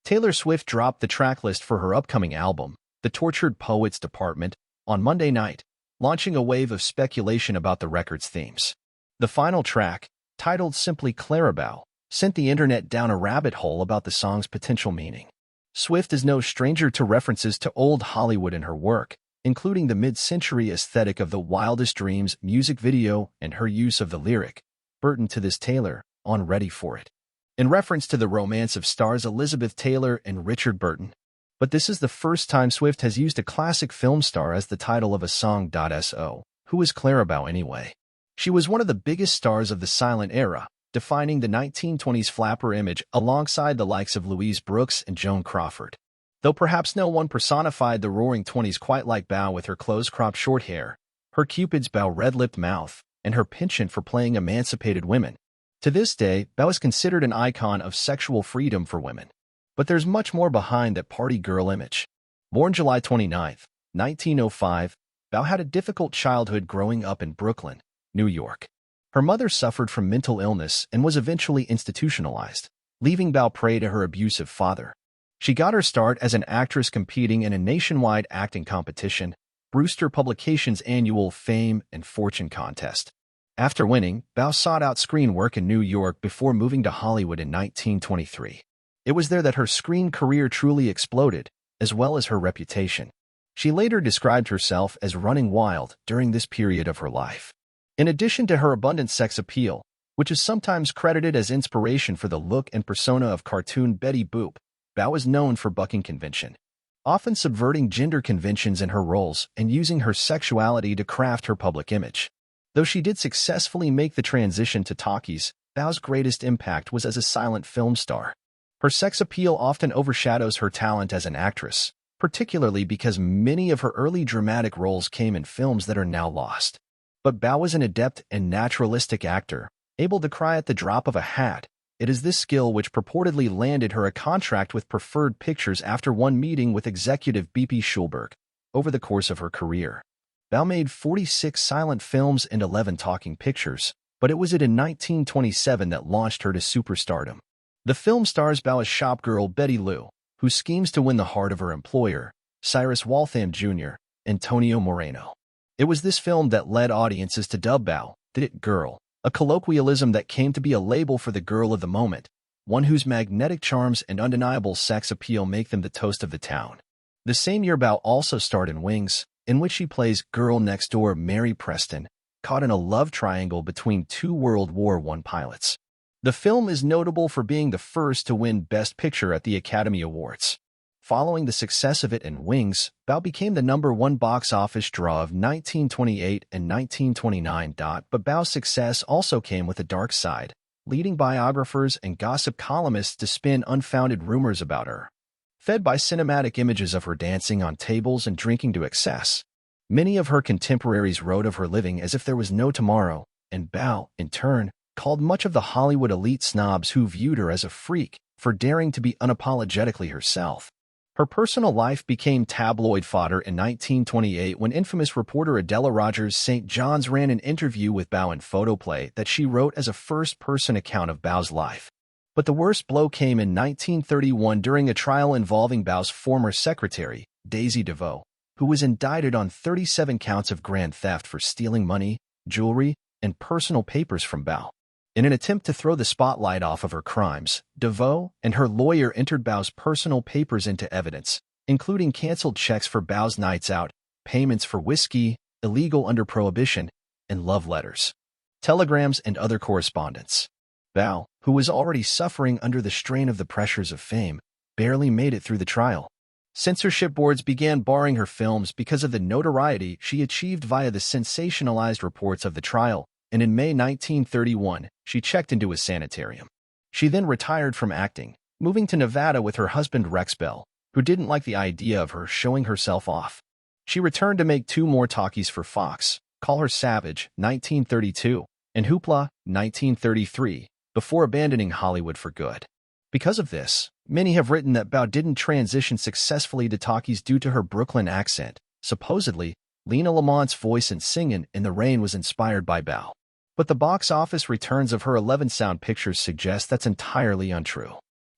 Taylor Swift dropped the tracklist for her upcoming album, The Tortured Poets Department, on Monday night, launching a wave of speculation about the record's themes. The final track, titled simply Clara Bow, sent the internet down a rabbit hole about the song's potential meaning. Swift is no stranger to references to old Hollywood in her work, including the mid-century aesthetic of the Wildest Dreams music video and her use of the lyric, "Burton to this Taylor, on Ready for It," in reference to the romance of stars Elizabeth Taylor and Richard Burton. But this is the first time Swift has used a classic film star as the title of a song. So, who is Clara Bow anyway? She was one of the biggest stars of the silent era, defining the 1920s flapper image alongside the likes of Louise Brooks and Joan Crawford. Though perhaps no one personified the roaring 20s quite like Bow with her close-cropped short hair, her Cupid's bow red-lipped mouth, and her penchant for playing emancipated women. To this day, Bow is considered an icon of sexual freedom for women. But there's much more behind that party girl image. Born July 29, 1905, Bow had a difficult childhood growing up in Brooklyn, New York. Her mother suffered from mental illness and was eventually institutionalized, leaving Bow prey to her abusive father. She got her start as an actress competing in a nationwide acting competition, Brewster Publications' annual Fame and Fortune contest. After winning, Bow sought out screen work in New York before moving to Hollywood in 1923. It was there that her screen career truly exploded, as well as her reputation. She later described herself as running wild during this period of her life. In addition to her abundant sex appeal, which is sometimes credited as inspiration for the look and persona of cartoon Betty Boop, Bow is known for bucking convention, often subverting gender conventions in her roles and using her sexuality to craft her public image. Though she did successfully make the transition to talkies, Bow's greatest impact was as a silent film star. Her sex appeal often overshadows her talent as an actress, particularly because many of her early dramatic roles came in films that are now lost. But Bow was an adept and naturalistic actor, able to cry at the drop of a hat. It is this skill which purportedly landed her a contract with Preferred Pictures after one meeting with executive B.P. Schulberg. Over the course of her career, Bow made 46 silent films and 11 talking pictures, but it was in 1927 that launched her to superstardom. The film stars Bow as shopgirl Betty Lou, who schemes to win the heart of her employer, Cyrus Waltham Jr., Antonio Moreno. It was this film that led audiences to dub Bow the It Girl, a colloquialism that came to be a label for the girl of the moment, one whose magnetic charms and undeniable sex appeal make them the toast of the town. The same year, Bow also starred in Wings, in which she plays girl next door Mary Preston, caught in a love triangle between two World War I pilots. The film is notable for being the first to win Best Picture at the Academy Awards. Following the success of it in Wings, Bow became the #1 box office draw of 1928 and 1929. But Bow's success also came with a dark side, leading biographers and gossip columnists to spin unfounded rumors about her. Fed by cinematic images of her dancing on tables and drinking to excess, many of her contemporaries wrote of her living as if there was no tomorrow, and Bow, in turn, called much of the Hollywood elite snobs who viewed her as a freak for daring to be unapologetically herself. Her personal life became tabloid fodder in 1928 when infamous reporter Adela Rogers St. John's ran an interview with Bow in Photoplay that she wrote as a first-person account of Bow's life. But the worst blow came in 1931 during a trial involving Bow's former secretary, Daisy DeVoe, who was indicted on 37 counts of grand theft for stealing money, jewelry, and personal papers from Bow. In an attempt to throw the spotlight off of her crimes, DeVoe and her lawyer entered Bow's personal papers into evidence, including canceled checks for Bow's nights out, payments for whiskey, illegal under prohibition, and love letters, telegrams, and other correspondence. Bow, who was already suffering under the strain of the pressures of fame, barely made it through the trial. Censorship boards began barring her films because of the notoriety she achieved via the sensationalized reports of the trial, and in May 1931, she checked into a sanitarium. She then retired from acting, moving to Nevada with her husband Rex Bell, who didn't like the idea of her showing herself off. She returned to make 2 more talkies for Fox, Call Her Savage, 1932, and Hoopla, 1933, before abandoning Hollywood for good. Because of this, many have written that Bow didn't transition successfully to talkies due to her Brooklyn accent. Supposedly, Lena Lamont's voice in Singin' in the Rain was inspired by Bow. But the box office returns of her 11 sound pictures suggest that's entirely untrue.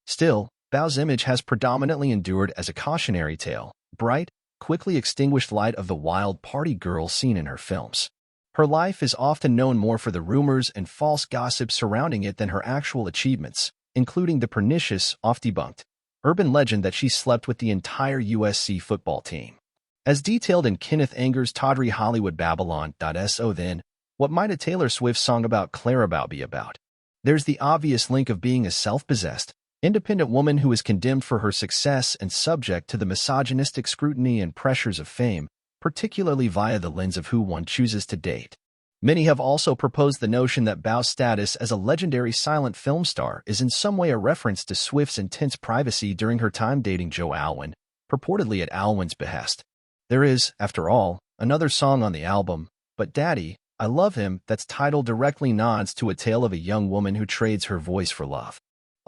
Still, Bow's image has predominantly endured as a cautionary tale, bright, quickly extinguished light of the wild party girl seen in her films. Her life is often known more for the rumors and false gossip surrounding it than her actual achievements, including the pernicious, oft-debunked, urban legend that she slept with the entire USC football team. As detailed in Kenneth Anger's tawdry Hollywood Babylon.so then, what might a Taylor Swift song about Clara Bow be about? There's the obvious link of being a self-possessed, independent woman who is condemned for her success and subject to the misogynistic scrutiny and pressures of fame, particularly via the lens of who one chooses to date. Many have also proposed the notion that Bow's status as a legendary silent film star is in some way a reference to Swift's intense privacy during her time dating Joe Alwyn, purportedly at Alwyn's behest. There is, after all, another song on the album, But Daddy, I Love Him, that's titled directly nods to a tale of a young woman who trades her voice for love.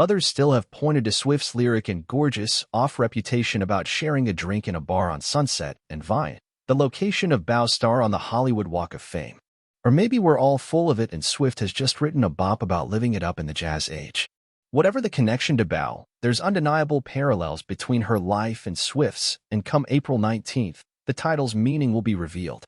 Others still have pointed to Swift's lyric and gorgeous, off reputation about sharing a drink in a bar on Sunset and Vine, the location of Bow's star on the Hollywood Walk of Fame. Or maybe we're all full of it and Swift has just written a bop about living it up in the jazz age. Whatever the connection to Bow, there's undeniable parallels between her life and Swift's, and come April 19th, the title's meaning will be revealed.